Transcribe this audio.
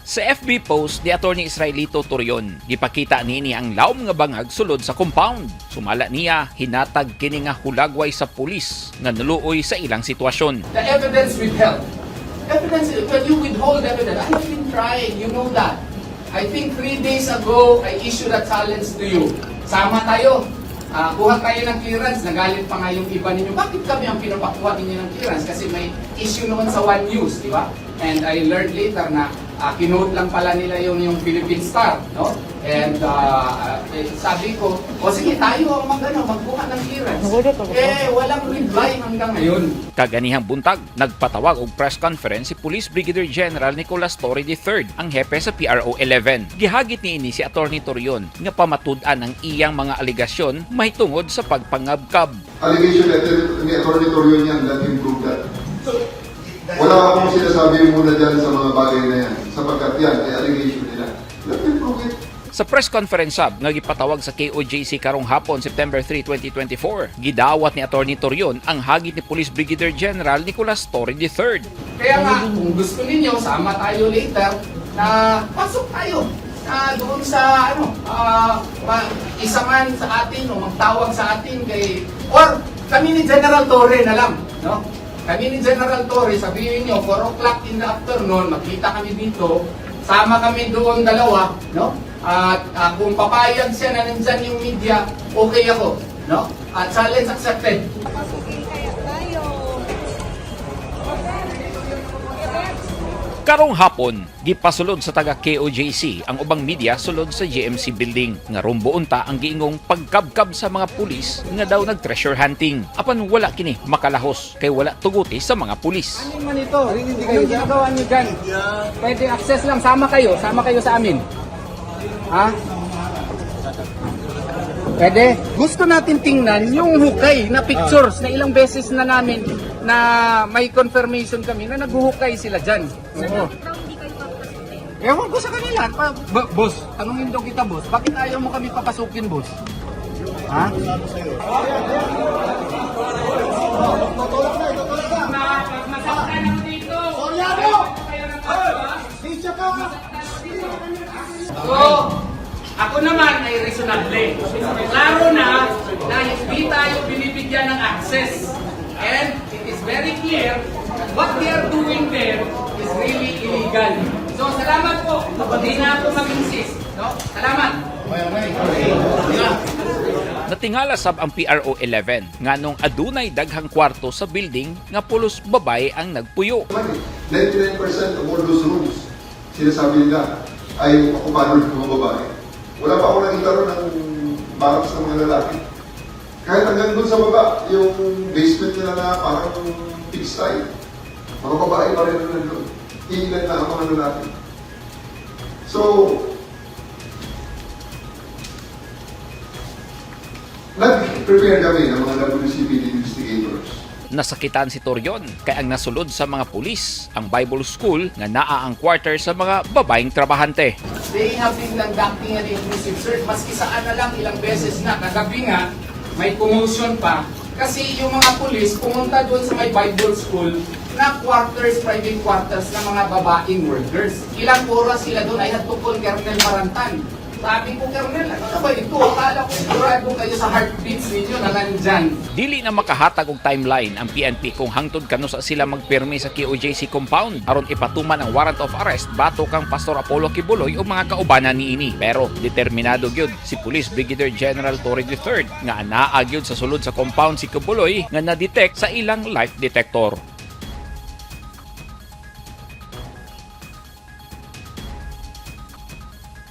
Sa FB post ni Attorney Israelito Torion, gipakita niini ang lawom nga bangag sulod sa compound. Sumala niya, hinatag kini nga hulagway sa pulis nga naluoy sa ilang sitwasyon. The evidence withheld. Evidence, when you withhold evidence, I have been trying, you know that. I think 3 days ago, I issued a challenge to you. Sama tayo. Kuha tayo ng clearance, nagalit pa nga yung iba ninyo. Bakit kami ang pinapakuha ninyo ng clearance? Kasi may issue naman sa One News, di ba? And I learned later na kinote lang pala nila yung Philippine Star, no? And sabi ko, o sige tayo ang magkuha ng clearance. Walang reply hanggang ngayon. Kaganihang buntag, nagpatawag og press conference si Police Brigadier General Nicolas Torre III, ang hepe sa PRO 11. Gihagit niini si Attorney Torion nga pamatud-an ang iyang mga aligasyon mahitungod sa pagpangabkab. Allegation letter ni Attorney Torion yan, let him prove that. Wala akong sinasabi muna dyan sa mga bagay na yan, sapagkat yan ay allegation nila. Let him prove it. Sa press conference hub nga gipatawag sa KOJC karong hapon September 3, 2024, gidawat ni Attorney Torion ang hagit ni Police Brigadier General Nicolas Torre III. Kaya nga, kung gusto ninyo, sama tayo later na pasok tayo doon sa isa man sa atin o magtawag sa atin or kami ni General Torre na lang, no? Kami ni General Torre, sabihin nyo, 4 o'clock in the afternoon, magkita kami dito, sama kami doon dalawa, no? At kung papayag siya na nandyan yung media, okay ako, no? At challenge accepted. Karong hapon, gipasulod sa taga KOJC ang ubang media sulod sa GMC building nga rumboon ta ang giingong pagkabkab sa mga pulis nga daw nag-treasure hunting. Apan wala kini makalahos kay wala tuguti sa mga pulis. Ano man ito? Anong ginagawa niyo dyan? Pwede access lang, sama kayo sa amin. Ha? Pwede? Gusto natin tingnan yung hukay na pictures na ilang beses na namin na may confirmation kami na naghuhukay sila dyan. Oo. Ewan ko sa kanila. Boss, tanungin daw kita, boss. Bakit ayaw mo kami papasukin, boss? Ha? So, ako naman ay reasonable. Klaro na hindi tayo binibigyan ng access. And it is very clear that what they are doing there is really illegal. So, salamat po. Hindi na ako mag-insist. No? Salamat. Natingala sab ang PRO 11 nganong adunay daghang kwarto sa building nga pulos babay ang nagpuyo. 99% of all those rooms, sinasabi nila, ay okupado ng mga babae. Wala pa ako nakita ron ng barracks ng mga lalaki. Kahit hanggang doon sa baba, yung basement nila na parang pigsty, mga babae pa rin na doon. Ilan na ang mga lalaki. So, nag-prepare kami ng mga WCPD investigators. Nasakitan si Torion kay ang nasulod sa mga pulis ang Bible School nga naa ang quarter sa mga babaeng trabahante. They have been conducting an inclusive search. Maski saan na lang ilang beses na. Kagabi nga, may commotion pa. Kasi yung mga pulis pumunta doon sa may Bible School na quarters, private quarters ng mga babaeng workers. Ilang oras sila doon? I had to call Colonel Marantan. Sabi ko, Colonel, ano na ba ito? Akala ko sigurado kayo sa heartbeats ninyo na nandyan. Dili na makahatag og timeline ang PNP kung hangtod kano sa sila magpirmi sa KOJC compound aron ipatuman ang warrant of arrest bato kang Pastor Apollo Kibuloy o mga kaubanan niini. Pero determinado gyud si Police Brigadier General Torre III nga anaa gyud sa sulod sa compound si Kibuloy nga na-detect sa ilang life detector.